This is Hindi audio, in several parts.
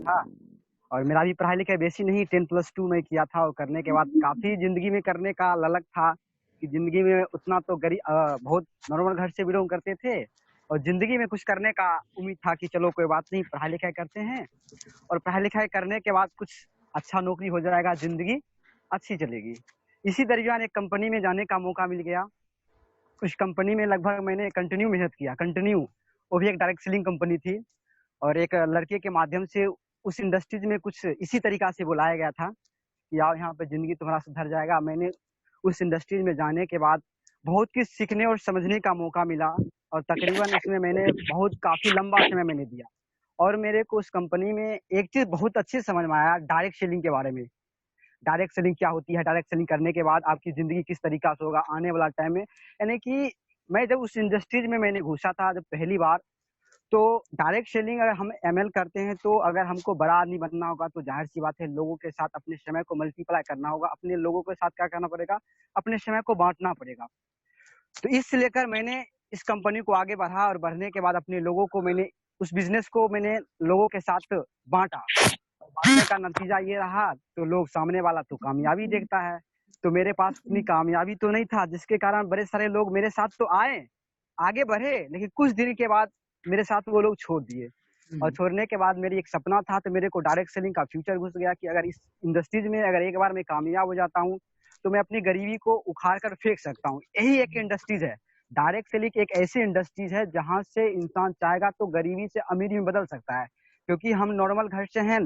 था। और मेरा भी पढ़ाई लिखाई बेसी नहीं, 10+2 में किया था। और करने के बाद काफी जिंदगी में करने का ललक था कि जिंदगी में उतना तो बहुत नॉर्मल घर से बिलोंग करते थे, और जिंदगी में कुछ करने का उम्मीद था कि चलो कोई बात नहीं, पढ़ाई लिखाई करते हैं, और पढ़ाई लिखाई करने के बाद कुछ अच्छा नौकरी हो जाएगा, जिंदगी अच्छी चलेगी। इसी दरमियान एक कंपनी में जाने का मौका मिल गया। उस कंपनी में लगभग मैंने कंटिन्यू मेहनत किया, कंटिन्यू। वो भी एक डायरेक्ट सेलिंग कंपनी थी, और एक लड़के के माध्यम से उस इंडस्ट्रीज में कुछ इसी तरीका से बुलाया गया था कि आओ यहाँ पे, जिंदगी तुम्हारा सुधर जाएगा। मैंने उस इंडस्ट्रीज में जाने के बाद बहुत कुछ सीखने और समझने का मौका मिला, और तकरीबन उसमें मैंने बहुत काफी लंबा समय मैंने दिया। और मेरे को उस कंपनी में एक चीज बहुत अच्छी समझ में आया, डायरेक्ट सेलिंग के बारे में। डायरेक्ट सेलिंग क्या होती है, डायरेक्ट सेलिंग करने के बाद आपकी जिंदगी किस तरीका से होगा आने वाला टाइम में। यानी कि मैं जब उस इंडस्ट्रीज में मैंने घुसा था जब पहली बार, तो डायरेक्ट सेलिंग अगर हम एमएल करते हैं, तो अगर हमको बड़ा आदमी बनना होगा तो जाहिर सी बात है, लोगों के साथ अपने समय को मल्टीप्लाई करना होगा, अपने लोगों के साथ क्या करना पड़ेगा, अपने समय को बांटना पड़ेगा। तो इससे लेकर मैंने इस कंपनी को आगे बढ़ा, और बढ़ने के बाद अपने लोगों को मैंने, उस बिजनेस को मैंने लोगों के साथ बांटा। बांटने का नतीजा ये रहा, तो लोग, सामने वाला तो कामयाबी देखता है, तो मेरे पास उतनी कामयाबी तो नहीं था, जिसके कारण बड़े सारे लोग मेरे साथ तो आए, आगे बढ़े, लेकिन कुछ दिन के बाद मेरे साथ वो लोग छोड़ दिए। और छोड़ने के बाद मेरी एक सपना था, तो मेरे को डायरेक्ट सेलिंग का फ्यूचर घुस गया कि अगर इस इंडस्ट्रीज में अगर एक बार मैं कामयाब हो जाता हूँ, तो मैं अपनी गरीबी को उखाड़ कर फेंक सकता हूँ। यही एक इंडस्ट्रीज है, डायरेक्ट सेलिंग एक ऐसी इंडस्ट्रीज है जहां से इंसान चाहेगा तो गरीबी से अमीरी में बदल सकता है। क्योंकि हम नॉर्मल घर से हैं,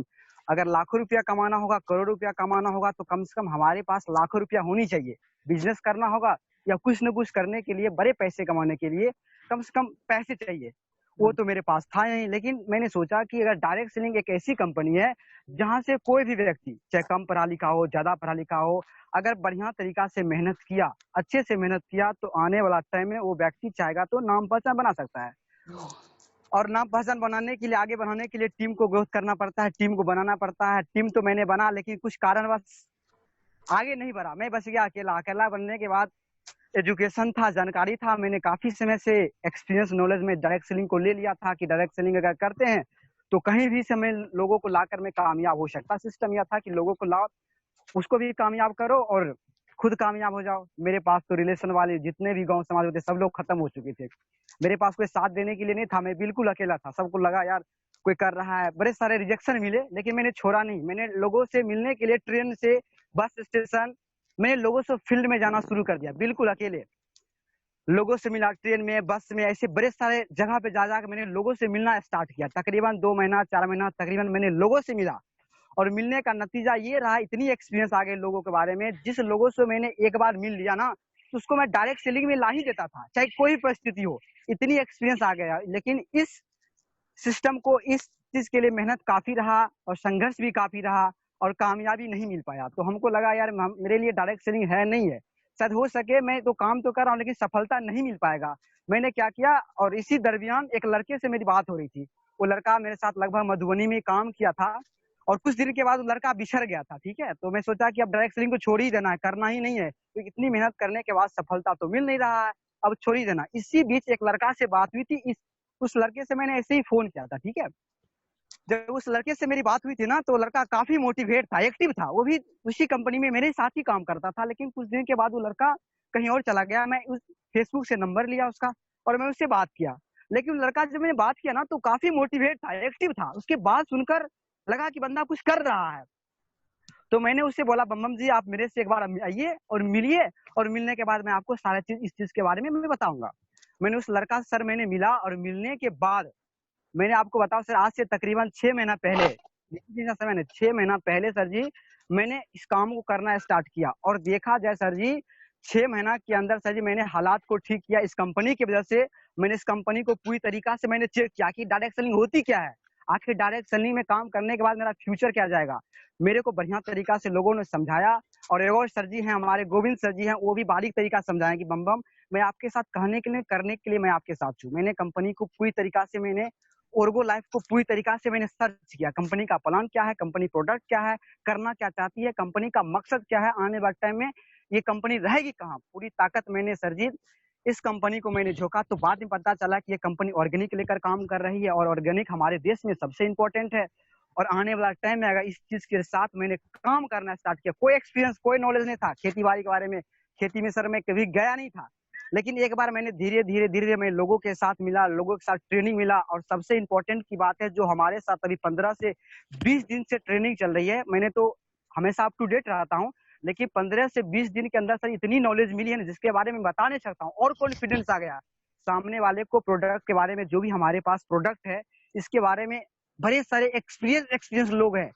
अगर लाखों रुपया कमाना होगा, करोड़ रुपया कमाना होगा, तो कम से कम हमारे पास लाखों रुपया होनी चाहिए। बिजनेस करना होगा या कुछ न कुछ करने के लिए, बड़े पैसे कमाने के लिए कम से कम पैसे चाहिए। वो तो मेरे पास था नहीं, लेकिन मैंने सोचा कि अगर डायरेक्ट सेलिंग एक ऐसी कंपनी है जहां से कोई भी व्यक्ति, चाहे कम पढ़ा लिखा हो, ज्यादा पढ़ा लिखा हो, अगर बढ़िया तरीका से मेहनत किया, अच्छे से मेहनत किया, तो आने वाला टाइम में वो व्यक्ति चाहेगा तो नाम पहचान बना सकता है। और नाम पहचान बनाने के लिए, आगे बढ़ाने के लिए टीम को ग्रोथ करना पड़ता है, टीम को बनाना पड़ता है। टीम तो मैंने बना, लेकिन कुछ कारणवश आगे नहीं बढ़ा, मैं बच गया अकेला। अकेला बनने के बाद एजुकेशन था, जानकारी था, मैंने काफी समय से एक्सपीरियंस नॉलेज में डायरेक्ट सेलिंग को ले लिया था कि डायरेक्ट सेलिंग अगर करते हैं तो कहीं भी समय लोगों को लाकर मैं कामयाब हो सकता। सिस्टम यह था कि लोगों को लाओ, उसको भी कामयाब करो और खुद कामयाब हो जाओ। मेरे पास तो रिलेशन वाले जितने भी गांव समाज होते सब लोग खत्म हो चुके थे, मेरे पास कोई साथ देने के लिए नहीं था, मैं बिल्कुल अकेला था। सबको लगा यार कोई कर रहा है, बड़े सारे रिजेक्शन मिले, लेकिन मैंने छोड़ा नहीं। मैंने लोगों से मिलने के लिए ट्रेन से, बस स्टेशन, मैंने लोगों से फील्ड में जाना शुरू कर दिया, बिल्कुल अकेले लोगों से मिला, ट्रेन में, बस में, ऐसे बड़े सारे जगह पे जा जाकर मैंने लोगों से मिलना स्टार्ट किया। तकरीबन 2 महीना 4 महीना तकरीबन मैंने लोगों से मिला, और मिलने का नतीजा ये रहा, इतनी एक्सपीरियंस आ गए लोगों के बारे में, जिस लोगों से मैंने एक बार मिल लिया ना, तो उसको मैं डायरेक्ट सेलिंग में ला ही देता था, चाहे कोई परिस्थिति हो। इतनी एक्सपीरियंस आ गया। लेकिन इस सिस्टम को, इस चीज के लिए मेहनत काफी रहा और संघर्ष भी काफी रहा, और कामयाबी नहीं मिल पाया। तो हमको लगा यार मेरे लिए डायरेक्ट सेलिंग है नहीं है, शायद हो सके मैं तो काम तो कर रहा हूँ लेकिन सफलता नहीं मिल पाएगा। मैंने क्या किया, और इसी दरमियान एक लड़के से मेरी बात हो रही थी। वो लड़का मेरे साथ लगभग मधुबनी में काम किया था, और कुछ दिन के बाद वो लड़का बिछड़ गया था। ठीक है, तो मैं सोचा कि अब डायरेक्ट सेलिंग को छोड़ ही देना है, करना ही नहीं है, तो इतनी मेहनत करने के बाद सफलता तो मिल नहीं रहा है, अब छोड़ ही देना। इसी बीच एक लड़का से बात हुई थी, उस लड़के से मैंने ऐसे ही फोन किया था। ठीक है, जब उस लड़के से मेरी बात हुई थी ना, तो लड़का काफी मोटिवेट था, एक्टिव था, वो भी उसी कंपनी में मेरे साथ ही काम करता था। लेकिन कुछ दिन के बाद वो लड़का कहीं और चला गया। मैं उस फेसबुक से नंबर लिया उसका, और मैं उससे बात किया। लेकिन वो लड़का जब मैंने बात किया ना, तो काफी मोटिवेट था, एक्टिव था। उसके बात सुनकर लगा कि बंदा कुछ कर रहा है। तो मैंने उससे बोला, बम जी आप मेरे से एक बार आइए और मिलिए, और मिलने के बाद मैं आपको सारा चीज, इस चीज के बारे में मैं बताऊंगा। मैंने उस लड़का से सर मैंने मिला, और मिलने के बाद मैंने आपको बताओ सर, आज से तकरीबन 6 महीना पहले, समय ने 6 महीना पहले सर जी मैंने इस काम को करना स्टार्ट किया। और देखा जाए सर जी, 6 महीना के अंदर सर जी मैंने हालात को ठीक किया। इस कंपनी की वजह से मैंने इस कंपनी को पूरी तरीका से मैंने चेक किया कि डायरेक्ट सेलिंग होती क्या है, आखिर डायरेक्ट सेलिंग में काम करने के बाद मेरा फ्यूचर क्या जाएगा। मेरे को बढ़िया तरीका से लोगों ने समझाया। और एक और सर जी हैं हमारे, गोविंद सर जी हैं, वो भी बारीक तरीका समझाएं कि बम मैं आपके साथ कहने के लिए, करने के लिए मैं आपके साथ हूँ। मैंने कंपनी को पूरी तरीका से, मैंने ओर्गो लाइफ को पूरी तरीका से मैंने सर्च किया, कंपनी का प्लान क्या है, कंपनी प्रोडक्ट क्या है, करना क्या चाहती है, कंपनी का मकसद क्या है, आने वाले टाइम में ये कंपनी रहेगी कहाँ, पूरी ताकत मैंने सर जी इस कंपनी को मैंने झोंका। तो बाद में पता चला कि ये कंपनी ऑर्गेनिक लेकर काम कर रही है, और ऑर्गेनिक हमारे देश में सबसे इंपॉर्टेंट है। और आने वाला टाइम में अगर इस चीज के साथ मैंने काम करना स्टार्ट किया, कोई एक्सपीरियंस कोई नॉलेज नहीं था खेती बाड़ी के बारे में, खेती में सर मैं कभी गया नहीं था, लेकिन एक बार मैंने धीरे धीरे धीरे मैं लोगों के साथ मिला, लोगों के साथ ट्रेनिंग मिला, और सबसे इम्पोर्टेंट की बात है जो हमारे साथ अभी 15 से 20 दिन से ट्रेनिंग चल रही है, मैंने तो हमेशा अप टू डेट रहता हूँ, लेकिन 15 से 20 दिन के अंदर सर इतनी नॉलेज मिली है ना जिसके बारे में बता नहीं सकता हूँ, और कॉन्फिडेंस आ गया सामने वाले को प्रोडक्ट के बारे में, जो भी हमारे पास प्रोडक्ट है इसके बारे में बड़े सारे एक्सपीरियंस लोग हैं,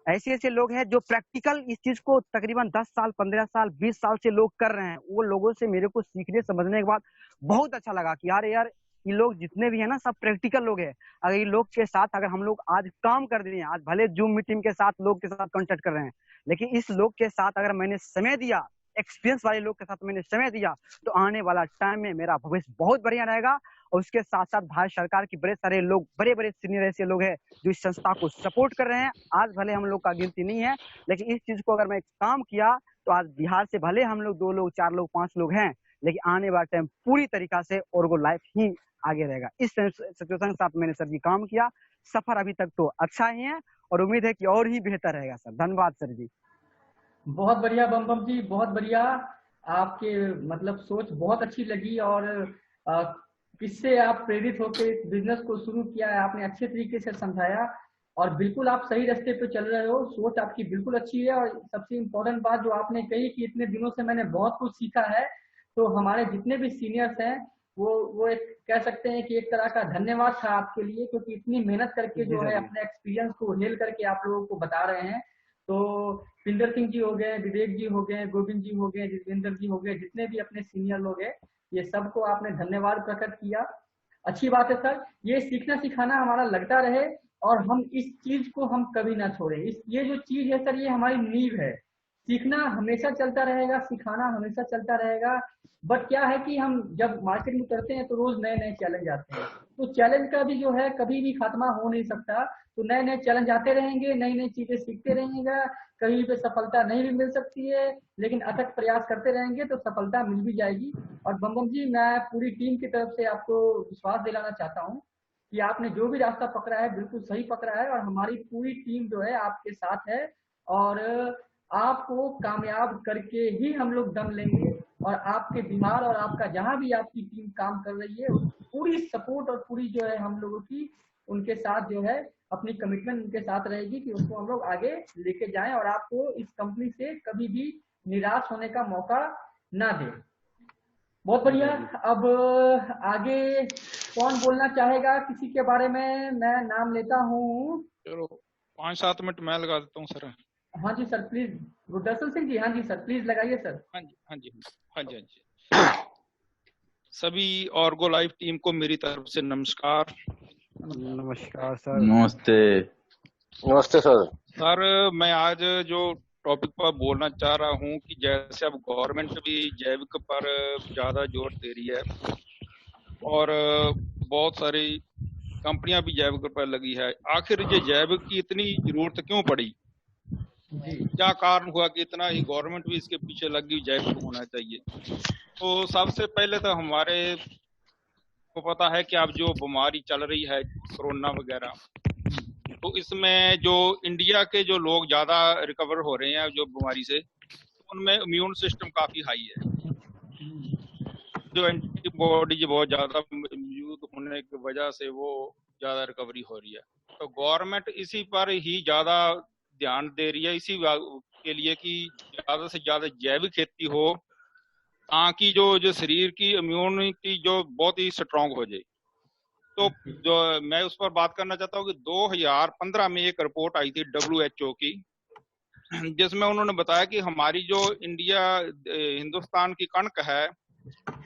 ऐसे ऐसे लोग हैं जो प्रैक्टिकल इस चीज को तकरीबन 10 साल 15 साल 20 साल से लोग कर रहे हैं, वो लोगों से मेरे को सीखने समझने के बाद बहुत अच्छा लगा कि यार ये लोग जितने भी है ना सब प्रैक्टिकल लोग हैं, अगर ये लोग के साथ अगर हम लोग आज काम कर दिए, आज भले जूम मीटिंग के साथ लोग के साथ कांटेक्ट कर रहे हैं, लेकिन इस लोग के साथ अगर मैंने समय दिया, एक्सपीरियंस वाले लोग के साथ मैंने समय दिया, तो आने वाला टाइम में मेरा भविष्य बहुत बढ़िया रहेगा। और उसके साथ साथ भारत सरकार की बड़े सारे लोग, बड़े बड़े सीनियर ऐसे लोग हैं जो इस संस्था को सपोर्ट कर रहे हैं, आज भले हम लोग का गिनती नहीं है, लेकिन इस चीज को अगर मैं काम किया तो आज बिहार से भले हम लोग 2 लोग 4 लोग 5 लोग हैं, लेकिन आने वाला टाइम पूरी तरीका से ऑर्गो लाइफ ही आगे रहेगा। इस सिचुएशन के साथ मैंने सर जी काम किया, सफर अभी तक तो अच्छा ही है और उम्मीद है कि और ही बेहतर रहेगा सर। धन्यवाद सर जी। बहुत बढ़िया बम बम जी, बहुत बढ़िया। आपके मतलब सोच बहुत अच्छी लगी, और किससे आप प्रेरित होकर इस बिजनेस को शुरू किया है, आपने अच्छे तरीके से समझाया, और बिल्कुल आप सही रास्ते पे चल रहे हो, सोच आपकी बिल्कुल अच्छी है। और सबसे इम्पोर्टेंट बात जो आपने कही कि इतने दिनों से मैंने बहुत कुछ सीखा है, तो हमारे जितने भी सीनियर्स हैं वो एक कह सकते हैं कि एक तरह का धन्यवाद था आपके लिए, क्योंकि इतनी मेहनत करके जो है अपने एक्सपीरियंस को हेल करके आप लोगों को बता रहे हैं। तो पिंदर सिंह जी हो गए, विवेक जी हो गए, गोविंद जी हो गए, जितेंद्र जी हो गए, जितने भी अपने सीनियर लोग हैं, ये सबको आपने धन्यवाद प्रकट किया। अच्छी बात है सर, ये सीखना सिखाना हमारा लगता रहे, और हम इस चीज को हम कभी ना छोड़े। ये जो चीज है सर, ये हमारी नींव है। सीखना हमेशा चलता रहेगा, सिखाना हमेशा चलता रहेगा। बट क्या है कि हम जब मार्केट में करते हैं तो रोज नए नए चैलेंज आते हैं, तो चैलेंज का भी जो है कभी भी खात्मा हो नहीं सकता। तो नए नए चैलेंज आते रहेंगे, नई नई चीजें सीखते रहेंगे, कहीं पे सफलता नहीं भी मिल सकती है, लेकिन अथक प्रयास करते रहेंगे तो सफलता मिल भी जाएगी। और बम जी, मैं पूरी टीम की तरफ से आपको विश्वास दिलाना चाहता हूँ कि आपने जो भी रास्ता पकड़ा है बिल्कुल सही पकड़ा है, और हमारी पूरी टीम जो है आपके साथ है, और आपको कामयाब करके ही हम लोग दम लेंगे। और आपके बिहार और आपका जहां भी आपकी टीम काम कर रही है, पूरी सपोर्ट और पूरी जो है हम लोगों की उनके साथ जो है अपनी कमिटमेंट उनके साथ रहेगी कि उसको हम लोग आगे लेके जाएं, और आपको इस कंपनी से कभी भी निराश होने का मौका ना दें। बहुत बढ़िया। अब आगे कौन बोलना चाहेगा किसी के बारे में? मैं नाम लेता हूँ। चलो 5-7 मिनट मैं लगा देता हूँ सर। हाँ जी सर प्लीज। गुरदर्शन सिंह जी, हाँ जी सर प्लीज लगाइए सर। हाँ जी हाँ जी हाँ जी हाँ जी। सभी ऑर्गो लाइफ टीम को मेरी तरफ से नमस्कार। नमस्कार सर। नमस्ते। नमस्ते सर। सर मैं आज जो टॉपिक पर बोलना चाह रहा हूँ कि जैसे अब गवर्नमेंट भी जैविक पर ज्यादा जोर दे रही है, और बहुत सारी कंपनियां भी जैविक पर लगी है, आखिर ये जैविक की इतनी जरूरत क्यों पड़ी? क्या कारण हुआ कि इतना ही गवर्नमेंट भी इसके पीछे लगी जैविक होना चाहिए? तो सबसे पहले तो हमारे को पता है कि अब जो बीमारी चल रही है कोरोना वगैरह, तो इसमें जो इंडिया के जो लोग ज्यादा रिकवर हो रहे हैं जो बीमारी से, उनमें इम्यून सिस्टम काफी हाई है, जो एंटीबॉडी बहुत ज्यादा मौजूद होने की वजह से वो ज्यादा रिकवरी हो रही है। तो गवर्नमेंट इसी पर ही ज्यादा ध्यान दे रही है, इसी के लिए कि ज्यादा से ज्यादा जैविक खेती हो, ताकि जो शरीर की इम्यूनिटी जो बहुत ही स्ट्रांग हो जाए। तो जो मैं उस पर बात करना चाहता हूँ कि 2015 में एक रिपोर्ट आई थी WHO की, जिसमें उन्होंने बताया कि हमारी जो इंडिया हिंदुस्तान की कणक है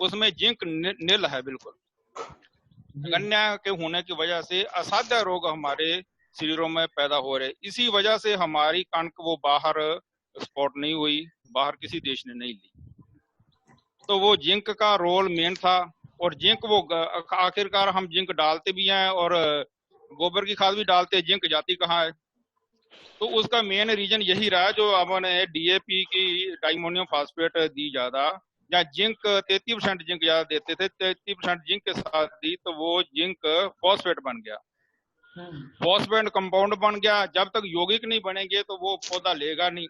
उसमें जिंक नील है बिल्कुल। गन्ना के होने की वजह से असाध्य रोग हमारे शरीरों में पैदा हो रहे, इसी वजह से हमारी कणक वो बाहर एक्सपोर्ट नहीं हुई, बाहर किसी देश ने नहीं ली। तो वो जिंक का रोल मेन था, और जिंक वो आखिरकार हम जिंक डालते भी हैं और गोबर की खाद भी डालते हैं, जिंक जाती कहाँ है? तो उसका मेन रीजन यही रहा जो हमने DAP की डाइमोनियम फास्फेट दी ज्यादा, या जिंक 33% जिंक ज्यादा देते थे, 33% जिंक के साथ दी तो वो जिंक फॉस्फेट बन गया। फॉस्फेट कंपाउंड बन गया, जब तक यौगिक नहीं बनेंगे तो वो पौधा लेगा नहीं।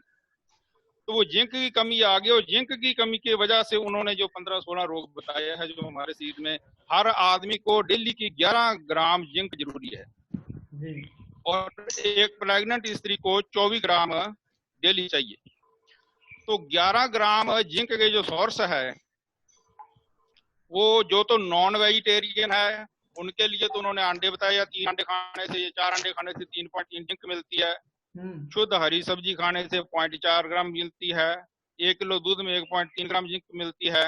तो वो जिंक की कमी आ गई, और जिंक की कमी की वजह से उन्होंने जो 15-16 रोग बताए हैं जो हमारे शरीर में, हर आदमी को डेली की 11 ग्राम जिंक जरूरी है, और एक प्रेग्नेंट स्त्री को 24 ग्राम डेली चाहिए। तो 11 ग्राम जिंक के जो सोर्स है वो जो तो नॉन वेजिटेरियन है उनके लिए तो उन्होंने अंडे बताया, 3 अंडे खाने से, 4 अंडे खाने से 3.3 जिंक मिलती है। शुद्ध हरी सब्जी खाने से 0.4 ग्राम मिलती है। 1 किलो दूध में 1.3 ग्राम जिंक मिलती है।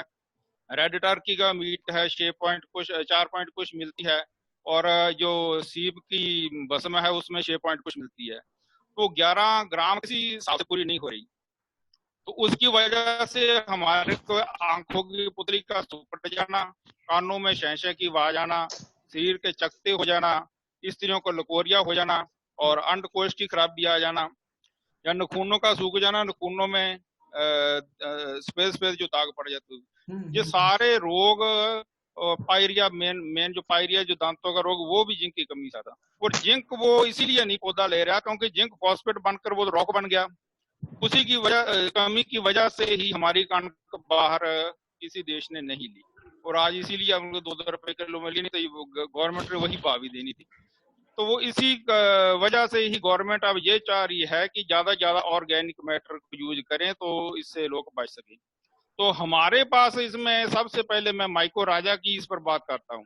रेड टर्की का मीट है 4 पॉइंट कुछ मिलती है, और जो सीप की भस्म है उसमें 6 पॉइंट कुछ मिलती है। तो 11 ग्राम किसी हिसाब से पूरी नहीं हो रही। तो उसकी वजह से हमारे को आंखों की पुतली का सुपट जाना, कानों में शहशह की आवाज आना, शरीर के चकते हो जाना, स्त्रियों को लकोरिया हो जाना, और अंडकोश की खराबी आ जाना, या नखूनों का सूख जाना, नखूनों में स्पेस जो दाग पड़ जाते, ये सारे रोग, पायरिया मेन जो पायरिया जो दांतों का रोग, वो भी जिंक की कमी से था। और जिंक वो इसीलिए नहीं पौधा ले रहा क्योंकि जिंक फॉस्फेट बनकर वो रॉक बन गया। उसी की वजह, कमी की वजह से ही हमारी कणक बाहर किसी देश ने नहीं ली, और आज इसीलिए हमको 2 रुपए किलो में ली, नहीं तो गवर्नमेंट ने वही भाव भी देनी थी। तो वो इसी वजह से ही गवर्नमेंट अब ये चाह रही है कि ज्यादा ज्यादा ऑर्गेनिक मैटर को यूज करें तो इससे लोग बच सकें। तो हमारे पास इसमें सबसे पहले मैं माइको राजा की इस पर बात करता हूँ।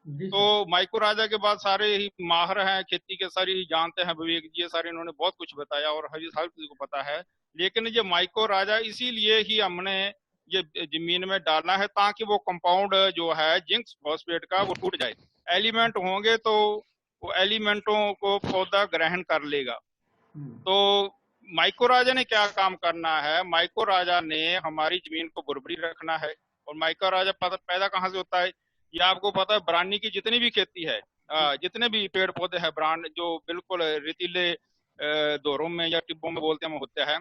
तो माइको राजा के बाद सारे ही माहिर हैं खेती के, सारे ही जानते हैं, विवेक जी सारे इन्होंने बहुत कुछ बताया और हर किसी को पता है। लेकिन ये माइको राजा इसीलिए ही हमने ये जमीन में डालना है ताकि वो कंपाउंड जो है जिंक फॉस्फेट का वो टूट जाए। एलिमेंट होंगे तो वो एलिमेंटों को पौधा ग्रहण कर लेगा। तो माइको राजा ने क्या काम करना है, माइको राजा ने हमारी जमीन को बुरबरी रखना है। और माइको राजा पैदा कहाँ से होता है, ये आपको पता है। बरानी की जितनी भी खेती है, जितने भी पेड़ पौधे हैं ब्रांड जो बिल्कुल रेतीले दौरों में या टिब्बों में बोलते हैं होते हैं,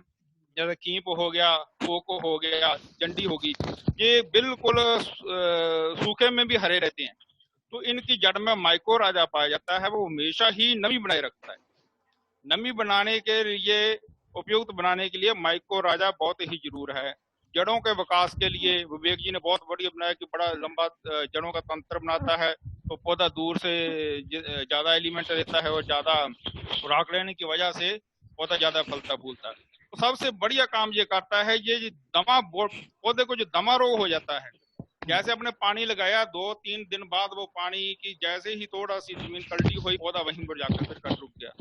जैसे कीप हो गया, कोको हो गया, जंडी होगी, ये बिल्कुल सूखे में भी हरे रहते हैं। तो इनकी जड़ में माइको राजा पाया जाता है, वो हमेशा ही नमी बनाए रखता है। नमी बनाने के लिए, उपयुक्त बनाने के लिए माइको राजा बहुत ही जरूर है। जड़ों के विकास के लिए विवेक जी ने बहुत बढ़िया बनाया कि बड़ा लंबा जड़ों का तंत्र बनाता है, तो पौधा दूर से ज्यादा एलिमेंट देता है और ज्यादा खुराक लेने की वजह से पौधा ज्यादा फलता फूलता है। तो सबसे बढ़िया काम ये करता है, ये दमा, पौधे को जो दमा रोग हो जाता है, जैसे अपने पानी लगाया 2-3 दिन बाद वो पानी की जैसे ही थोड़ा सी जमीन कल्टी हुई, पौधा वहीं पर जाकर फिर कट रुक गया।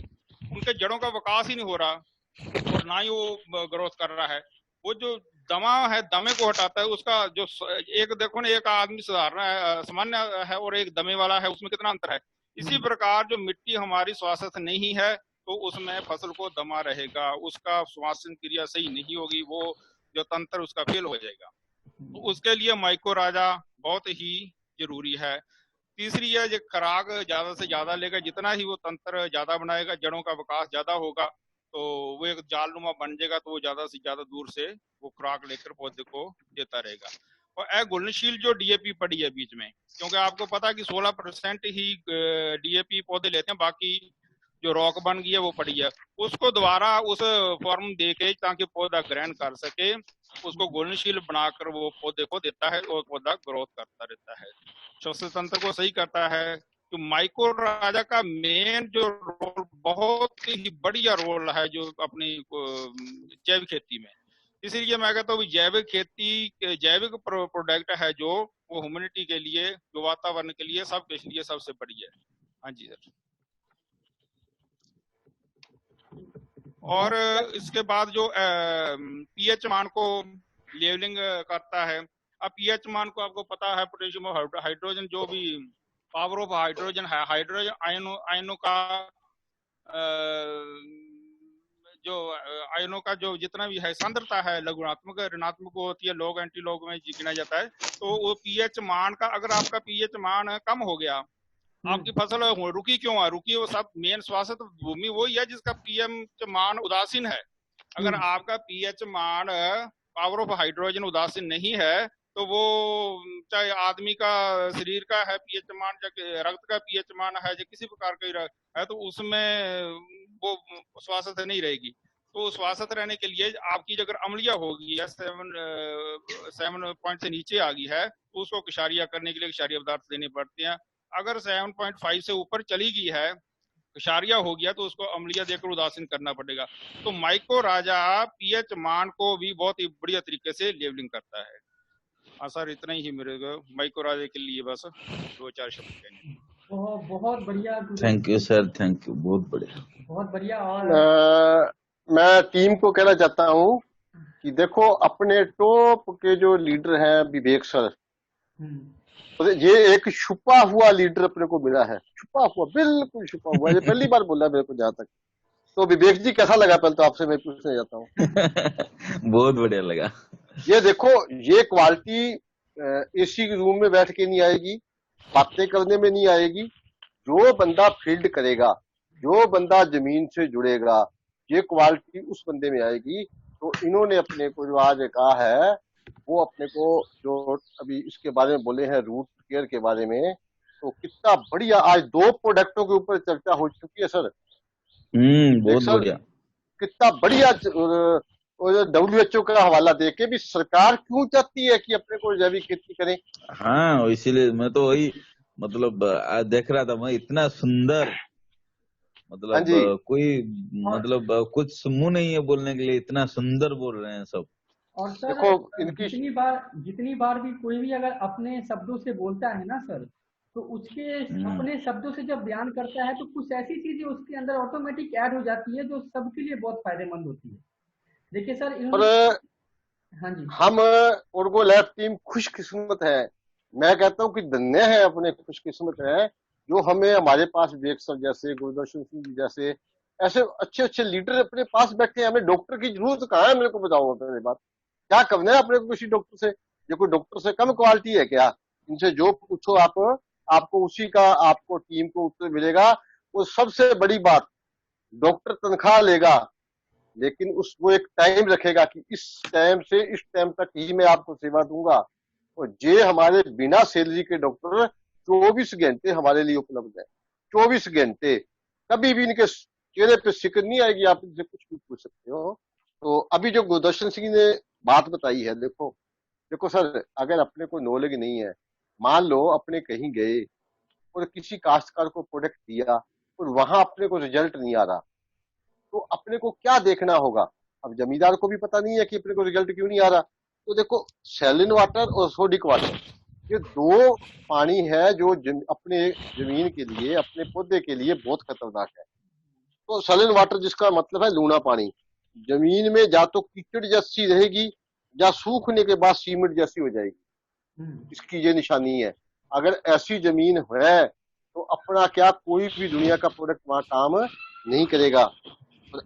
उनके जड़ों का विकास ही नहीं हो रहा और ना ही वो ग्रोथ कर रहा है। वो जो दमा है, दमे को हटाता है। उसका जो एक देखो ना, एक आदमी साधारण है, सामान्य है, और एक दमे वाला है, उसमें कितना अंतर है। इसी प्रकार जो मिट्टी हमारी स्वास्थ्य नहीं है तो उसमें फसल को दमा रहेगा, उसका श्वासन क्रिया सही नहीं होगी, वो जो तंत्र उसका फेल हो जाएगा। तो उसके लिए माइको राजा बहुत ही जरूरी है। तीसरी है जो खुराक ज्यादा से ज्यादा लेगा, जितना ही वो तंत्र ज्यादा बनाएगा, जड़ों का विकास ज्यादा होगा, तो वो एक जालनुमा बन जाएगा, तो वो ज्यादा से ज्यादा दूर से वो खुराक लेकर पौधे को देता रहेगा। और घुलनशील जो डीएपी पड़ी है बीच में, क्योंकि आपको पता है कि 16% ही डीएपी पौधे लेते हैं, बाकी जो रॉक बन गई है वो पड़ी है, उसको दोबारा उस फॉर्म देके ताकि पौधा ग्रहण कर सके, उसको घुलनशील बनाकर वो पौधे को देता है और पौधा ग्रोथ करता रहता है, श्वसन तंत्र को सही करता है। तो माइको राजा का मेन जो रोल, बहुत ही बढ़िया रोल है जो अपनी जैविक खेती में। इसीलिए मैं कहता हूँ जैविक खेती, जैविक प्रोडक्ट है जो वो ह्यूमैनिटी के लिए, जो वातावरण के लिए, सबके लिए सबसे बढ़िया है। हाँ जी सर। और इसके बाद जो पीएच मान को लेवलिंग करता है। अब पीएच मान को आपको पता है, पोटेशियम और हाइड्रोजन, जो भी पावर ऑफ हाइड्रोजन है, हाइड्रोजन आयनों का जो आयनों का जो जितना भी है सांद्रता है, लघुणात्मक ऋणात्मक होती है, लॉग एंटी लॉग में गिना जाता है। तो वो पीएच मान का, अगर आपका पीएच मान कम हो गया, आपकी फसल रुकी क्यों है, रुकी वो सब मेन स्वास्थ्य भूमि वही है जिसका पीएच मान उदासीन है। अगर आपका पीएच मान पावर ऑफ हाइड्रोजन उदासीन नहीं है तो वो चाहे आदमी का शरीर का है पीएच मान, या रक्त का पीएच मान है, या किसी प्रकार का है, तो उसमें वो स्वास्थ्य नहीं रहेगी। तो स्वास्थ्य रहने के लिए आपकी अगर अम्लीय होगी या 7 पॉइंट से नीचे आ गई है, तो उसको क्षारीय करने के लिए क्षारीय पदार्थ देने पड़ते हैं। अगर 7.5 से ऊपर चली गई है, क्षारीय हो गया, तो उसको अम्लीय देकर उदासीन करना पड़ेगा। तो माइको राजा पीएच मान को भी बहुत ही बढ़िया तरीके से लेवलिंग करता है। हाँ सर, इतना ही मेरे को माइको राजा के लिए बस 2-4 शब्द कहने। बहुत बढ़िया। Thank you sir, thank you, बहुत बढ़िया, बहुत बढ़िया। और मैं टीम को कहना चाहता हूँ कि देखो, अपने टॉप के जो लीडर हैं विवेक सर, तो ये एक छुपा हुआ लीडर अपने को मिला है, छुपा हुआ, बिल्कुल छुपा हुआ। ये पहली बार बोला मेरे को जहाँ तक। तो विवेक जी कैसा लगा, पहले तो आपसे मैं पूछने जाता हूँ। बहुत बढ़िया लगा। ये देखो, ये क्वालिटी एसी रूम में बैठ के नहीं आएगी, बातें करने में नहीं आएगी। जो बंदा फील्ड करेगा, जो बंदा जमीन से जुड़ेगा, ये क्वालिटी उस बंदे में आएगी। तो इन्होंने अपने को जो आज कहा है, वो अपने को जो अभी इसके बारे में बोले हैं, रूट केयर के बारे में, तो कितना बढ़िया। आज 2 प्रोडक्टों के ऊपर चर्चा हो चुकी है सर। बहुत बढ़िया, कितना बढ़िया। WHO का हवाला देके भी सरकार क्यों चाहती है कि अपने को जैविक खेती करें। हाँ, इसीलिए मैं तो वही मतलब आज देख रहा था मैं, इतना सुंदर, मतलब कोई मतलब कुछ मुंह नहीं है बोलने के लिए, इतना सुंदर बोल रहे हैं सब। और सर देखो, इनकी जितनी बार भी कोई भी अगर अपने शब्दों से बोलता है ना सर, तो उसके अपने शब्दों से जब बयान करता है, तो कुछ ऐसी चीजें उसके अंदर ऑटोमेटिक ऐड हो जाती है जो सबके लिए बहुत फायदेमंद होती है। देखिए सर, और हाँ जी, हम उर्गो लैब टीम खुशकिस्मत है। मैं कहता हूँ कि धन्य है, अपने खुशकिस्मत है जो हमें हमारे पास विवेक सर जैसे, गुरदर्शन सिंह जी जैसे ऐसे अच्छे अच्छे लीडर अपने पास बैठे हैं। हमें डॉक्टर की जरूरत कहाँ है, मेरे को बताओ पहले बात। क्या करना है अपने को किसी डॉक्टर से? ये कोई डॉक्टर से कम क्वालिटी है क्या? इनसे जो पूछो आप, आपको उसी का, आपको टीम को उत्तर मिलेगा। वो सबसे बड़ी बात, डॉक्टर तनख्वाह लेगा, लेकिन वो एक टाइम रखेगा कि इस टाइम से इस टाइम तक ही मैं आपको सेवा दूंगा। और ये हमारे बिना सैलरी के डॉक्टर 24 घंटे हमारे लिए उपलब्ध है। 24 घंटे, कभी भी इनके चेहरे पे शिकन नहीं आएगी। आप इनसे कुछ भी पूछ सकते हो। तो अभी जो गुरदर्शन सिंह ने बात बताई है, देखो सर, अगर अपने को नॉलेज नहीं है, मान लो अपने कहीं गए और किसी काश्तकार को प्रोडक्ट दिया और वहां अपने को रिजल्ट नहीं आ रहा, तो अपने को क्या देखना होगा? अब जमींदार को भी पता नहीं है कि अपने को रिजल्ट क्यों नहीं आ रहा। तो देखो, सैलिन वाटर और सोडिक वाटर, ये 2 पानी है जो अपने जमीन के लिए, अपने पौधे के लिए बहुत खतरनाक है। तो सैलिन वाटर जिसका मतलब है लूना पानी, जमीन में या तो कीचड़ जैसी रहेगी या सूखने के बाद सीमेंट जैसी हो जाएगी। इसकी ये निशानी है। अगर ऐसी जमीन है तो अपना क्या कोई भी दुनिया का प्रोडक्ट वहां काम नहीं करेगा।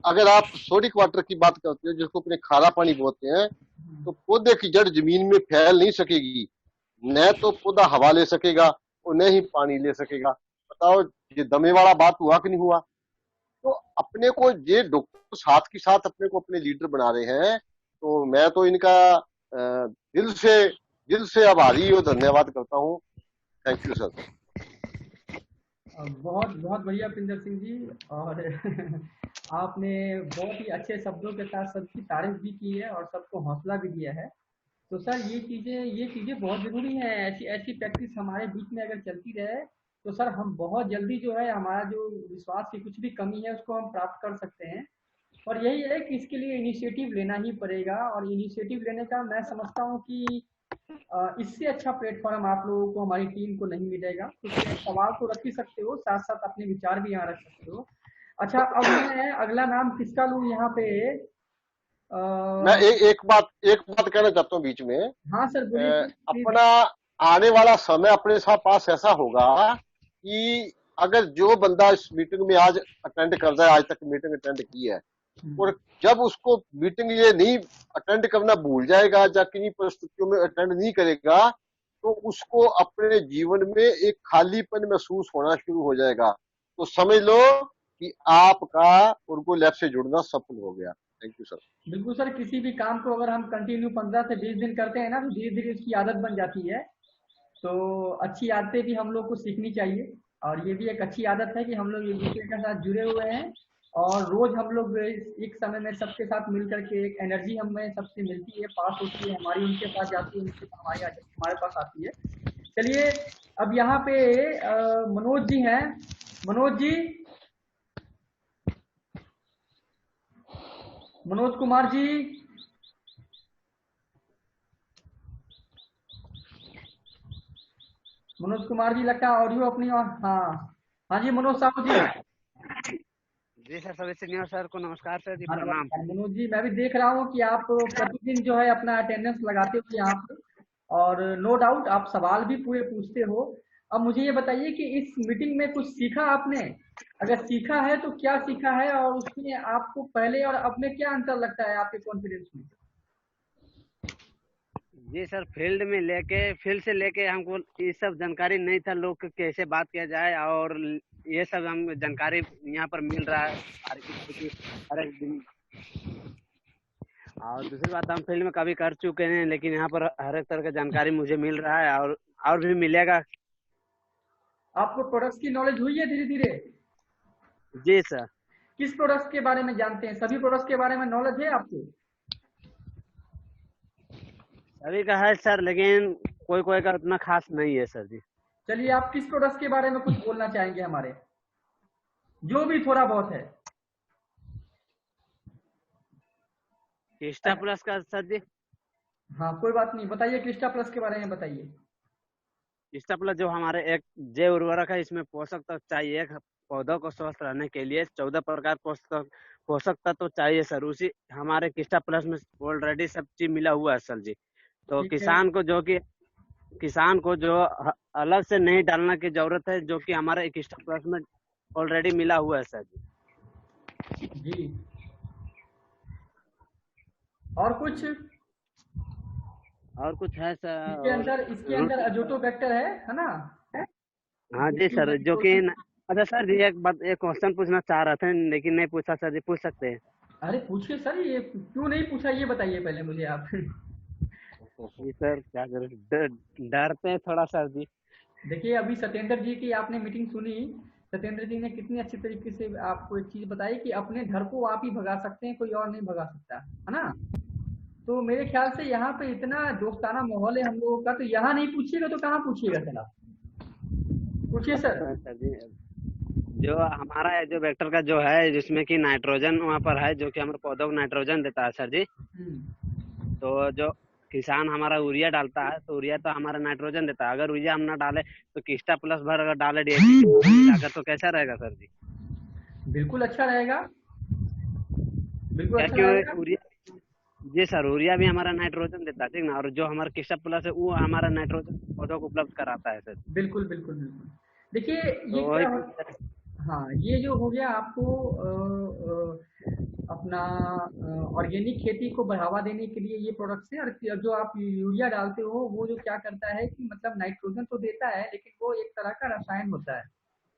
अगर आप सोडिक वाटर की बात करते हो, जिसको अपने खारा पानी बोलते हैं, तो पौधे की जड़ जमीन में फैल नहीं सकेगी। न तो पौधा हवा ले सकेगा और न ही पानी ले सकेगा। बताओ, ये दमे वाला बात हुआ कि नहीं हुआ? तो अपने को ये डॉक्टर साथ के साथ अपने को अपने लीडर बना रहे हैं। तो मैं तो इनका दिल से आभारी और धन्यवाद करता हूँ। Thank you sir. बहुत बहुत बढ़िया पिंदर सिंह जी। और आपने बहुत ही अच्छे शब्दों के साथ सबकी तारीफ भी की है और सबको हौसला भी दिया है। तो सर, ये चीजें बहुत जरूरी है। ऐसी ऐसी प्रैक्टिस हमारे बीच में अगर चलती रहे, तो सर हम बहुत जल्दी जो है, हमारा जो विश्वास की कुछ भी कमी है उसको हम प्राप्त कर सकते हैं। और यही है कि इसके लिए इनिशिएटिव लेना ही पड़ेगा। और इनिशिएटिव लेने का मैं समझता हूँ कि इससे अच्छा प्लेटफॉर्म आप लोगों को, हमारी टीम को नहीं मिलेगा। कुछ सवाल तो रख ही सकते हो, साथ साथ अपने विचार भी यहाँ रख सकते हो। अच्छा, अब मैं अगला नाम किसका लूँ यहाँ पे? मैं एक बात कहना चाहता हूँ बीच में। हाँ सर, बोलिए। अपना आने वाला समय अपने साथ पास ऐसा होगा कि अगर जो बंदा इस मीटिंग में आज अटेंड कर रहा है, आज तक मीटिंग अटेंड की है, और जब उसको मीटिंग ये नहीं अटेंड करना भूल जाएगा या किन्हीं परिस्थितियों में अटेंड नहीं करेगा, तो उसको अपने जीवन में एक खालीपन महसूस होना शुरू हो जाएगा। तो समझ लो कि आपका उर्गो लैब से जुड़ना सफल हो गया। Thank you sir. बिल्कुल सर, किसी भी काम को अगर हम कंटिन्यू 15 से 20 दिन करते हैं ना, तो धीरे धीरे उसकी आदत बन जाती है। तो अच्छी आदतें भी हम लोग को सीखनी चाहिए, और ये भी एक अच्छी आदत है कि हम लोग एक दूसरे के साथ जुड़े हुए हैं, और रोज हम लोग एक समय में सबके साथ मिल करके एक एनर्जी हमें सबसे मिलती है, पास होती है, हमारी उनके पास जाती है, उनके हमारी हमारे पास आती है। चलिए, अब यहाँ पे मनोज जी हैं। मनोज जी, मनोज कुमार जी, मनोज कुमार जी लगता है ऑडियो अपनी, और हाँ हाँ जी, मनोज साहू जी। जी सर, सभी सीनियर सर को नमस्कार सर जी, हाँ, प्रणाम। नमस्कार मनोज जी, मैं भी देख रहा हूँ कि आप प्रतिदिन जो है अपना अटेंडेंस लगाते हो यहाँ पे, और नो डाउट आप सवाल भी पूरे पूछते हो। अब मुझे ये बताइए कि इस मीटिंग में कुछ सीखा आपने? अगर सीखा है तो क्या सीखा है, और उसमें आपको पहले और अब में क्या अंतर लगता है आपके कॉन्फिडेंस में? जी सर, फील्ड से लेके हमको ये सब जानकारी नहीं था, लोग को कैसे बात किया जाए, और ये सब हम जानकारी यहाँ पर मिल रहा है हर एक दिन। और दूसरी बात, हम फील्ड में कभी कर चुके हैं, लेकिन यहाँ पर हर एक तरह का जानकारी मुझे मिल रहा है, और भी मिलेगा। आपको प्रोडक्ट्स की नॉलेज हुई है धीरे धीरे? जी सर। किस प्रोडक्ट्स के बारे में जानते हैं? सभी प्रोडक्ट्स के बारे में नॉलेज है आपको? सभी का है सर, लेकिन कोई कोई का उतना खास नहीं है सर जी। चलिए, आप किस प्रोडक्ट्स के बारे में कुछ बोलना चाहेंगे हमारे, जो भी थोड़ा बहुत है? क्रिस्टा प्लस का सर जी। हाँ, कोई बात नहीं, बताइए, क्रिस्टा प्लस के बारे में बताइए। क्रिस्टा प्लस जो हमारे एक जैव उर्वरक है, इसमें पोषक तत्व चाहिए पौधों को स्वस्थ रहने के लिए। 14 प्रकार पोषक तत्व चाहिए सर, उसी हमारे क्रिस्टा प्लस में ऑलरेडी सब चीज मिला हुआ है सर जी। तो ठीक है, किसान को जो अलग से नहीं डालना की जरूरत है, जो कि हमारे क्रिस्टा प्लस में ऑलरेडी मिला हुआ है सर जी। जी। और कुछ? और कुछ है सर? इसके अंदर अजोटो वेक्टर है ना? हाँ जी सर, जो कि अच्छा सर जी, एक क्वेश्चन पूछना चाह रहा था, लेकिन नहीं पूछा सर जी, पूछ सकते हैं? अरे पूछिए सर, ये क्यों नहीं पूछा, ये बताइए पहले मुझे आप। जी सर, क्या करें, डरते हैं थोड़ा सर जी। देखिए, अभी सत्येंद्र जी की आपने मीटिंग सुनी, सत्येंद्र जी ने कितनी अच्छी तरीके से आपको एक चीज बताई कि अपने घर को आप ही भगा सकते हैं, कोई और नहीं भगा सकता, है ना? तो मेरे ख्याल से यहाँ पे इतना दोस्ताना माहौल है हम लोगों का, तो यहाँ नहीं पूछिएगा तो कहाँ पूछिएगा सर आप? पूछिए सर। सर जी, जो हमारा जो वेक्टर का जो है, जिसमें कि नाइट्रोजन वहाँ पर है, जो कि हमारे पौधों को नाइट्रोजन देता है सर जी। तो जो किसान हमारा यूरिया डालता है, तो यूरिया तो हमारा नाइट्रोजन देता है। अगर यूरिया हम ना डाले तो क्रिस्टा प्लस भर अगर डाले DAP तो कैसा रहेगा सर जी? बिल्कुल अच्छा रहेगा, बिल्कुल अच्छा क्या रहेगा। यूरिया, जी सर, यूरिया भी हमारा नाइट्रोजन देता है, ठीक ना? और जो हमारा क्रिस्टा प्लस है, वो हमारा नाइट्रोजन पौधों को उपलब्ध कराता है सर। बिल्कुल बिल्कुल बिल्कुल। देखिए, ये तो क्या वही हो, हाँ, ये जो हो गया आपको अपना ऑर्गेनिक खेती को बढ़ावा देने के लिए ये प्रोडक्ट्स हैं। और जो आप यूरिया डालते हो, वो जो क्या करता है कि मतलब नाइट्रोजन तो देता है, लेकिन वो एक तरह का रसायन होता है।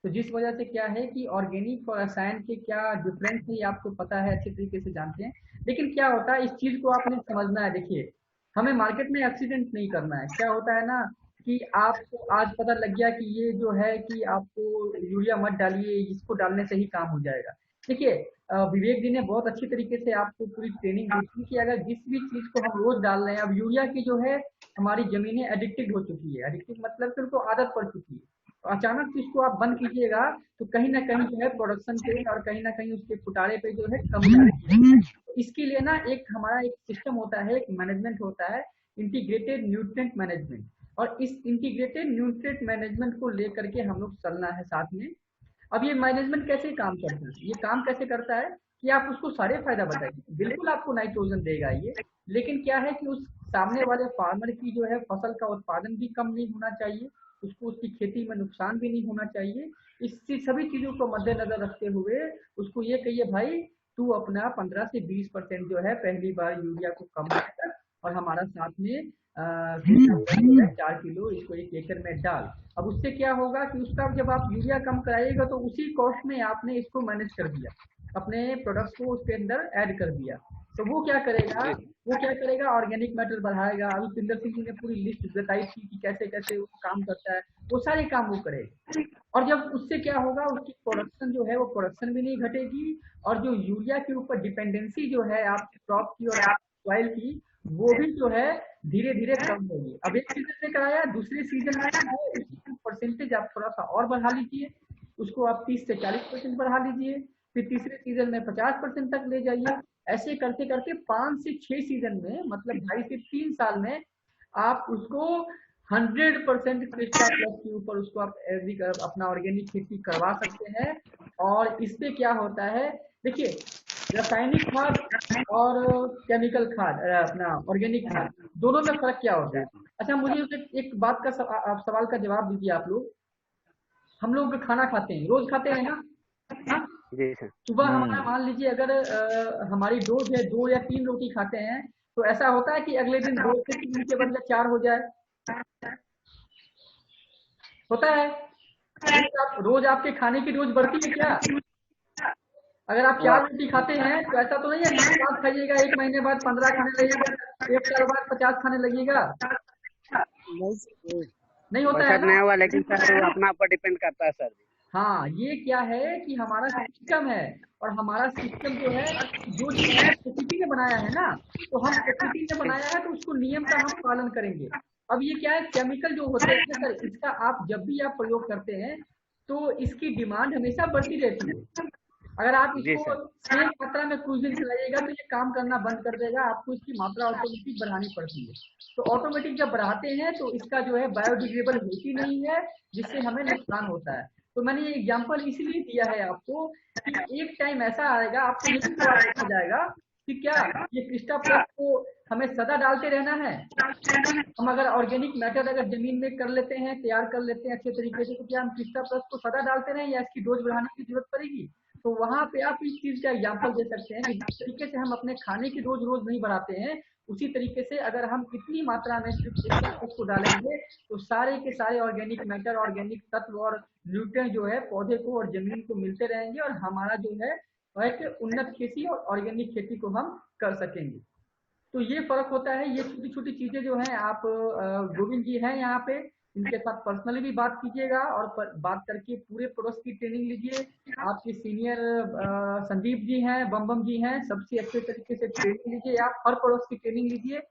तो जिस वजह से क्या है कि ऑर्गेनिक और रसायन के क्या डिफरेंस है, ये आपको पता है, अच्छे तरीके से जानते हैं। लेकिन क्या होता है, इस चीज को आपने समझना है। देखिए, हमें मार्केट में एक्सीडेंट नहीं करना है। क्या होता है ना कि आपको आज पता लग गया कि ये जो है कि आपको यूरिया मत डालिए, इसको डालने से ही काम हो जाएगा। देखिए, विवेक जी ने बहुत अच्छी तरीके से आपको पूरी ट्रेनिंग दी थी कि अगर जिस भी चीज को हम रोज डाल रहे हैं, अब यूरिया की जो है हमारी जमीनें एडिक्टेड हो चुकी है। एडिक्टेड मतलब कि उनको आदत पड़ चुकी है। तो अचानक से इसको आप बंद कीजिएगा, तो कहीं ना कहीं जो है प्रोडक्शन पे और कहीं ना कहीं उसके फुटारे पे जो है कमी आएगी। तो इसके लिए ना एक हमारा एक सिस्टम होता है, एक मैनेजमेंट होता है, इंटीग्रेटेड न्यूट्रिएंट मैनेजमेंट। और इस इंटीग्रेटेड न्यूट्रिएंट मैनेजमेंट को लेकर के हम लोग चलना है साथ में। अब ये मैनेजमेंट कैसे काम करता है? ये काम कैसे करता है कि आप उसको सारे फायदा बताइए। बिल्कुल आपको नाइट्रोजन देगा ये, लेकिन क्या है कि उस सामने वाले फार्मर की जो है फसल का उत्पादन भी कम नहीं होना चाहिए, उसको उसकी खेती में नुकसान भी नहीं होना चाहिए। इस सभी चीजों को मद्देनजर रखते हुए उसको ये कहिए, भाई तू अपना 15 से 20% जो है पहली बार यूरिया को कम कर, और हमारा साथ में 4 किलो इसको 1 एकड़ में डाल। अब उससे क्या होगा कि उसका जब आप यूरिया कम कराइएगा, तो उसी कॉस्ट में आपने इसको मैनेज कर दिया, अपने प्रोडक्ट्स को उसके अंदर ऐड कर दिया। तो वो क्या करेगा, ऑर्गेनिक मैटर बढ़ाएगा। अभी पिंदर सिंह जी ने पूरी लिस्ट बताई थी कि कैसे कैसे वो काम करता है, वो सारे काम वो करेगा। और जब उससे क्या होगा, उसकी प्रोडक्शन जो है वो प्रोडक्शन भी नहीं घटेगी, और जो यूरिया के ऊपर डिपेंडेंसी जो है आपकी क्रॉप की और सॉइल की, वो भी जो है धीरे धीरे कम होगी। अब एक सीजन में कराया, दूसरे सीजन में जो है उसकी परसेंटेज आप थोड़ा सा और बढ़ा लीजिए, उसको आप 30 से 40% बढ़ा लीजिए, फिर तीसरे सीजन में 50% तक ले जाइए। ऐसे करते करते 5 से 6 सीजन में, मतलब 2.5 से 3 साल में आप उसको 100% क्रिस्टा प्लस के ऊपर उसको आप अपना ऑर्गेनिक खेती करवा सकते हैं। और इससे क्या होता है, देखिए, रासायनिक खाद और केमिकल खाद, अपना ऑर्गेनिक खाद, दोनों में फर्क क्या होता है? अच्छा, मुझे एक बात का सवाल का जवाब दीजिए आप लोग। हम लोग खाना खाते हैं, रोज खाते हैं ना? हाँ? जी सर। सुबह हमारा मान लीजिए अगर हमारी डोज है 2 या 3 रोटी खाते हैं, तो ऐसा होता है कि अगले दिन 2 से 3 के बदले 4 हो जाए? होता है? रोज आपके खाने की डोज बढ़ती है क्या? अगर आप 4 रोटी खाते हैं तो ऐसा तो नहीं है 5 खाइएगा, 1 महीने बाद 15 खाने लगेगा, 1 साल बाद 50 खाने लगेगा। नहीं होता है बचत ना? नहीं हुआ, लेकिन सर वो अपना ऊपर डिपेंड करता है सर। हाँ, ये क्या है कि हमारा सिस्टम है, और हमारा सिस्टम जो है, जो चीज हमने प्रकृति ने बनाया है ना, तो हम प्रकृति ने बनाया है तो उसको नियम का हम पालन करेंगे। अब ये क्या है, केमिकल जो होते हैं ना सर, इसका आप जब भी आप प्रयोग करते हैं तो इसकी डिमांड हमेशा बढ़ती रहती है। अगर आप जी इसको सर। सेम मात्रा में कुछ दिन चलाइएगा तो ये काम करना बंद कर देगा, आपको इसकी मात्रा ऑटोमेटिक बढ़ानी पड़ती है। तो ऑटोमेटिक जब बढ़ाते हैं तो इसका जो है बायोडिग्रेडेबल होती नहीं है, जिससे हमें नुकसान होता है। तो मैंने ये एग्जांपल इसलिए दिया है आपको कि एक टाइम ऐसा आएगा, आपको यही सवाल पूछा जाएगा कि क्या ये क्रिस्टा प्लस को हमें सदा डालते रहना है? हम अगर ऑर्गेनिक मैटर अगर जमीन में कर लेते हैं, तैयार कर लेते हैं अच्छे तरीके से, तो क्या हम क्रिस्टा प्लस को सदा डालते रहें या इसकी डोज बढ़ाने की जरूरत पड़ेगी? तो वहां पे आप इस चीज का एग्जाम्पल दे सकते हैं कि जिस तरीके से हम अपने खाने की डोज रोज नहीं बढ़ाते हैं, उसी तरीके से अगर हम कितनी मात्रा में उसको डालेंगे तो सारे के सारे ऑर्गेनिक मैटर, ऑर्गेनिक तत्व और न्यूट्रिएंट जो है पौधे को और जमीन को मिलते रहेंगे, और हमारा जो है एक उन्नत खेती और ऑर्गेनिक खेती को हम कर सकेंगे। तो ये फर्क होता है। ये छोटी छोटी चीजें जो हैं, आप गोविंद जी हैं यहाँ पे, इनके साथ पर्सनली भी बात कीजिएगा, और बात करके पूरे प्रोडक्ट की ट्रेनिंग लीजिए। आपके सीनियर संदीप जी हैं, बम जी हैं, सबसे अच्छे तरीके से ट्रेनिंग लीजिए। आप हर प्रोडक्ट की ट्रेनिंग लीजिए।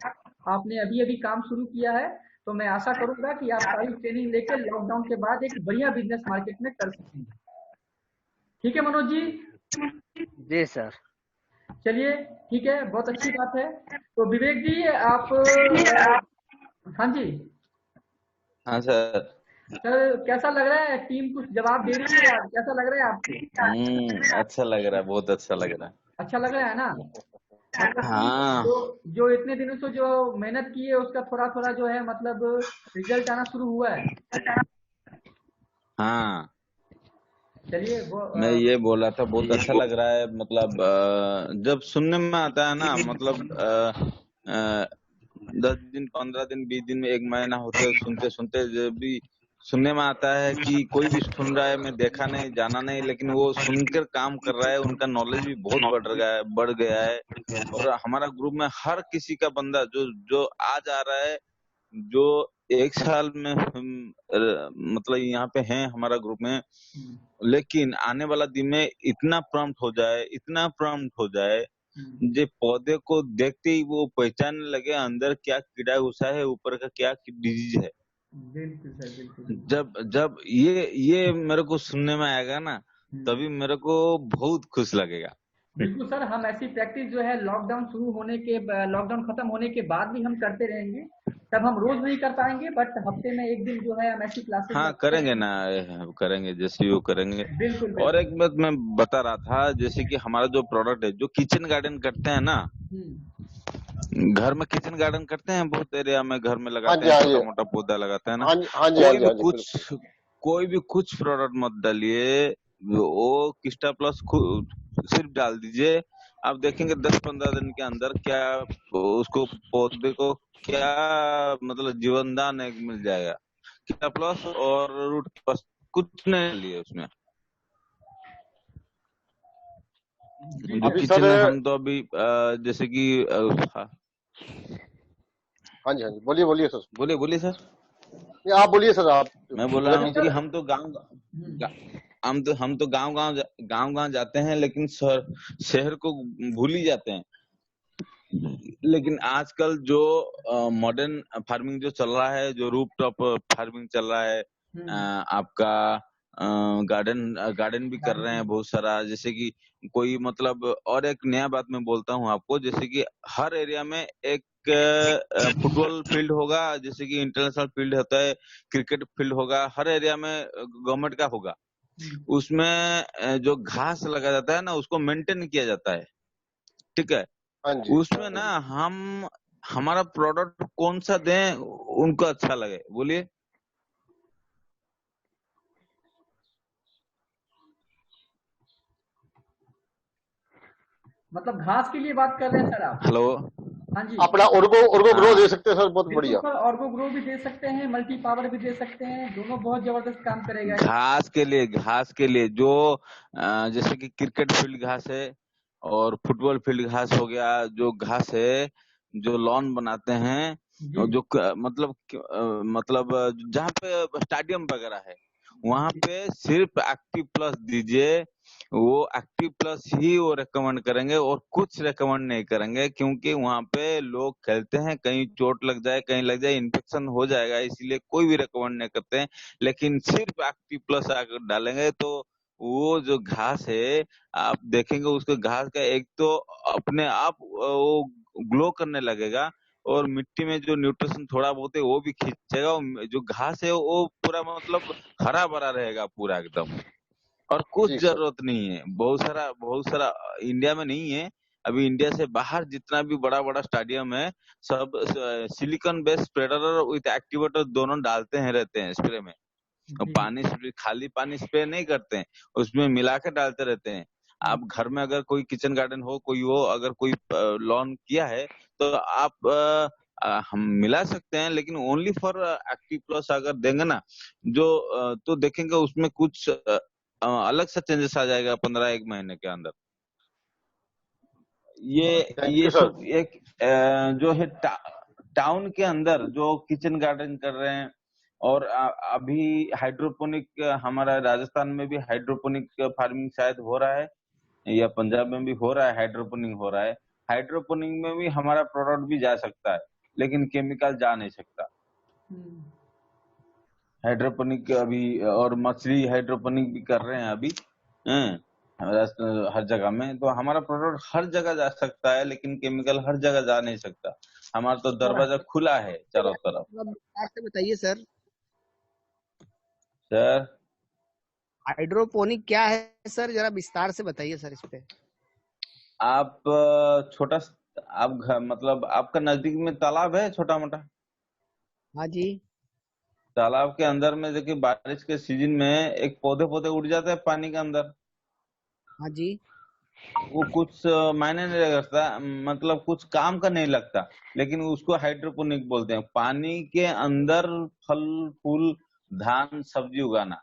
आपने अभी अभी काम शुरू किया है, तो मैं आशा करूंगा कि आप सारी ट्रेनिंग लेकर लॉकडाउन के बाद एक बढ़िया बिजनेस मार्केट में कर सकेंगे। ठीक है मनोज जी? जी सर। चलिए, ठीक है, बहुत अच्छी बात है। तो विवेक जी, आप हाँ जी हाँ सर। सर, कैसा लग रहा है? टीम कुछ जवाब दे रही है यार, कैसा लग रहा है आपको? अच्छा लग रहा है, बहुत अच्छा लग रहा है। अच्छा लग रहा है ना? मतलब कि हाँ जो इतने दिनों से जो मेहनत की है उसका थोड़ा थोड़ा जो है मतलब रिजल्ट आना शुरू हुआ है। हाँ, चलिए वो मैं ये बोला था, बहुत अच्छा लग रहा है। मतलब जब सुनने में आता है ना, मतलब 10 दिन, 15 दिन, 20 दिन में 1 महीना होते सुनते सुनते जब भी सुनने में आता है कि कोई भी सुन रहा है, मैं देखा नहीं, जाना नहीं, लेकिन वो सुनकर काम कर रहा है, उनका नॉलेज भी बहुत बढ़ गया है। और हमारा ग्रुप में हर किसी का बंदा जो जो आज आ रहा है, जो 1 साल में हम मतलब यहाँ पे हैं हमारा ग्रुप में, लेकिन आने वाला दिन में इतना प्रॉम्प्ट हो जाए जे पौधे को देखते ही वो पहचानने लगे अंदर क्या कीड़ा घुसा है, ऊपर का क्या डिजीज है। बिल्कुल सर, बिल्कुल। जब ये मेरे को सुनने में आएगा ना, तभी मेरे को बहुत खुश लगेगा। बिल्कुल सर, हम ऐसी प्रैक्टिस जो है लॉकडाउन खत्म होने के बाद भी हम करते रहेंगे। तब हम रोज नहीं कर पाएंगे, बट हफ्ते में एक दिन जो है हम ऐसी क्लासेस हाँ करेंगे ना, करेंगे, जैसे भी वो करेंगे। बिल्कुल और बिल्कुल। एक बात मैं बता रहा था, जैसे कि हमारा जो प्रोडक्ट है, जो किचन गार्डन करते हैं ना, घर में किचन गार्डन करते हैं, बहुत एरिया में घर में हाँ लगाते जी, हैं, हाँ जी, छोटा मोटा पौधा लगाते हैं ना। हाँ जी, हाँ जी, हाँ जी, हाँ जी, बिल्कुल। कोई भी कुछ प्रोडक्ट मत डालिए, वो किस्टा प्लस सिर्फ डाल दीजिए। आप देखेंगे 10-15 दिन के अंदर क्या उसको पौधे को क्या मतलब जीवनदान एक मिल जाएगा। किस्टा प्लस और रूट प्लस कुछ नहीं लिए उसमें। जी जो सर। अभी किचन सर में हम तो अभी जैसे कि हाँ जी, हाँ जी, बोलिए बोलिए सर। बोलिए बोलिए सर। नहीं, आप बोलिए सर, आप मैं बोल रहा लेकिन हूँ सर कि हम तो गांव गांव जाते हैं, लेकिन शहर को भूल ही जाते हैं। लेकिन आजकल जो मॉडर्न फार्मिंग जो चल रहा है, जो रूफ टॉप फार्मिंग चल रहा है, आपका गार्डन गार्डन भी कर रहे हैं बहुत सारा। जैसे कि कोई मतलब, और एक नया बात मैं बोलता हूँ आपको, जैसे कि हर एरिया में एक फुटबॉल फील्ड होगा, जैसे कि इंटरनेशनल फील्ड होता है, क्रिकेट फील्ड होगा, हर एरिया में गवर्नमेंट का होगा। उसमें जो घास लगा जाता है ना, उसको मेंटेन किया जाता है, ठीक है। हाँ जी, उसमें ना हम हमारा प्रोडक्ट कौन सा दें उनको अच्छा लगे, बोलिए। मतलब घास के लिए बात कर रहे हैं सर आप? हेलो। हाँ जी, अपना उर्गो ग्रो दे हाँ, सकते हैं सर, बहुत बिल्कुल बढ़िया। सर। ऑर्गो ग्रो भी दे सकते हैं, मल्टी पावर भी दे सकते हैं, दोनों बहुत जबरदस्त काम करेगा। घास के लिए जो जैसे कि क्रिकेट फील्ड घास है और फुटबॉल फील्ड घास हो गया, जो घास है, जो लॉन बनाते हैं, जी और जो मतलब जहाँ पे स्टेडियम वगैरह है, वहां पे सिर्फ एक्टिव प्लस दीजिए। वो एक्टिव प्लस ही वो रेकमेंड करेंगे और कुछ रेकमेंड नहीं करेंगे, क्योंकि वहां पे लोग खेलते हैं, कहीं चोट लग जाए, कहीं लग जाए, इन्फेक्शन हो जाएगा, इसलिए कोई भी रेकमेंड नहीं करते हैं। लेकिन सिर्फ एक्टिव प्लस अगर डालेंगे तो वो जो घास है, आप देखेंगे उसके घास का एक तो अपने आप वो ग्लो करने लगेगा, और मिट्टी में जो न्यूट्रिशन थोड़ा बहुत है वो भी खींचेगा। जो घास है वो पूरा मतलब हरा भरा रहेगा पूरा एकदम, और कुछ जी सर। जरूरत नहीं है। बहुत सारा इंडिया में नहीं है, अभी इंडिया से बाहर जितना भी बड़ा बड़ा स्टेडियम है, सब silicon based spreader with activator दोनों डालते हैं, रहते हैं स्प्रे में। और जी पानी खाली पानी स्प्रे नहीं करते हैं, उसमें मिला के डालते रहते हैं। आप घर में अगर कोई किचन गार्डन हो, कोई हो, अगर कोई लॉन किया है, तो आप हम मिला सकते हैं, लेकिन ओनली फॉर एक्टिव प्लस अगर देंगे ना, जो तो देखेंगे उसमें कुछ अलग सा चेंजेस आ जाएगा 15 एक महीने के अंदर। थैंक ये यू सर। सब एक जो है टाउन के अंदर जो किचन गार्डन कर रहे हैं, और अभी हाइड्रोपोनिक, हमारा राजस्थान में भी हाइड्रोपोनिक फार्मिंग शायद हो रहा है, या पंजाब में भी हो रहा है, हाइड्रोपोनिक हो रहा है। हाइड्रोपोनिक में भी हमारा प्रोडक्ट भी जा सकता है, लेकिन केमिकल जा नहीं सकता। हाइड्रोपोनिक अभी, और मछली हाइड्रोपोनिक भी कर रहे हैं अभी, हैं, हर जगह में। तो हमारा प्रोडक्ट हर जगह जा सकता है, लेकिन केमिकल हर जगह जा नहीं सकता। हमारा तो दरवाजा खुला है चारों तरफ। विस्तार से बताइए सर, सर, हाइड्रोपोनिक क्या है सर, जरा विस्तार से बताइए सर इस पे। आप छोटा, आप मतलब आपका नजदीक में तालाब है छोटा मोटा? हाँ जी। तालाब के अंदर में देखिए, बारिश के सीजन में एक पौधे पौधे उड़ जाते हैं पानी के अंदर। हाँ जी। वो कुछ मायने नहीं रखता, मतलब कुछ काम का नहीं लगता, लेकिन उसको हाइड्रोपोनिक बोलते हैं। पानी के अंदर फल फूल धान सब्जी उगाना।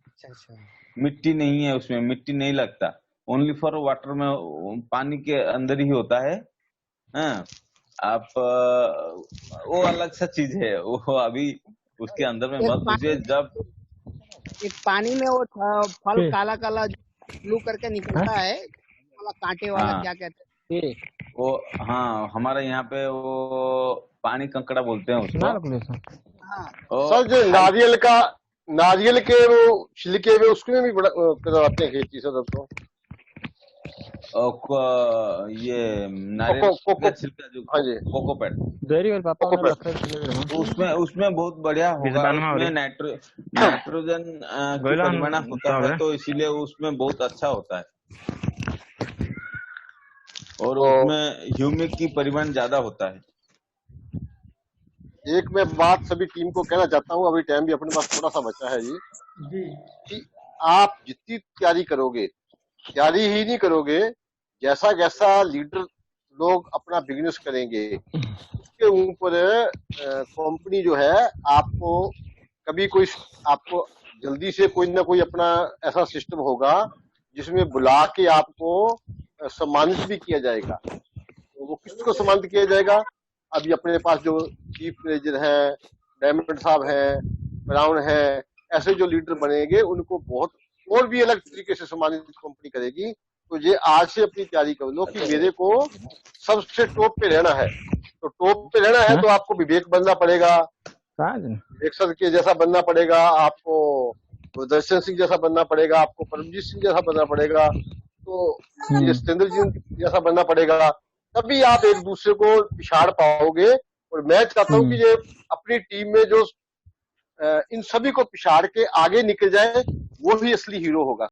अच्छा अच्छा। मिट्टी नहीं है उसमें, मिट्टी नहीं लगता, ओनली फॉर वाटर में, पानी के अंदर ही होता है। हाँ, आप वो अलग सा चीज है वो, अभी उसके अंदर में एक मत घुसिए। पानी जब एक पानी में वो फल काला काला ब्लू करके निकलता है, वाला कांटे वाला, हाँ क्या कहते हैं? वो, हाँ हमारे यहाँ पे वो पानी कंकड़ा बोलते हैं उसको। हाँ। और सर जो नारियल के वो छिलके में, उसमें भी बड़ा करवाते हैं खेती सर अब तो। ये नारियल कोको का कोको छिलका, जो हाँ जी, कोकोपेट, कोकोपैट। तो उसमें बहुत बढ़िया होगा। उसमें नाइट्रोजन की परिमाण होता है, तो इसीलिए उसमें बहुत अच्छा होता है, और तो उसमें ह्यूमिक की परिमाण ज्यादा होता है। एक मैं बात सभी टीम को कहना चाहता हूँ, अभी टाइम भी अपने पास थोड़ा सा बचा है जी, जी कि आप जितनी तैयारी करोगे, तैयारी ही नहीं करोगे, जैसा जैसा लीडर लोग अपना बिजनेस करेंगे, उसके ऊपर कंपनी जो है आपको कभी कोई, आपको जल्दी से कोई ना कोई अपना ऐसा सिस्टम होगा जिसमें बुला के आपको सम्मानित भी किया जाएगा। तो वो किसको सम्मानित किया जाएगा? अभी अपने पास जो चीफ मैनेजर हैं, डायमंड साहब हैं, ब्राउन हैं, ऐसे जो लीडर बनेंगे उनको बहुत और भी अलग तरीके से सम्मानित कंपनी करेगी। तो ये आज से अपनी तैयारी कर लो कि मेरे को सबसे टॉप पे रहना है। तो टॉप पे रहना है तो आपको विवेक बनना पड़ेगा, विवेक सर के जैसा बनना पड़ेगा, आपको दर्शन सिंह जैसा बनना पड़ेगा, आपको परमजीत सिंह जैसा बनना पड़ेगा, तो ये सतेंद्र जी जैसा बनना पड़ेगा। तभी आप एक दूसरे को पिछाड़ पाओगे। और मैं चाहता हूँ कि ये अपनी टीम में जो इन सभी को पिछाड़ के आगे निकल जाए, वो ही असली हीरो होगा।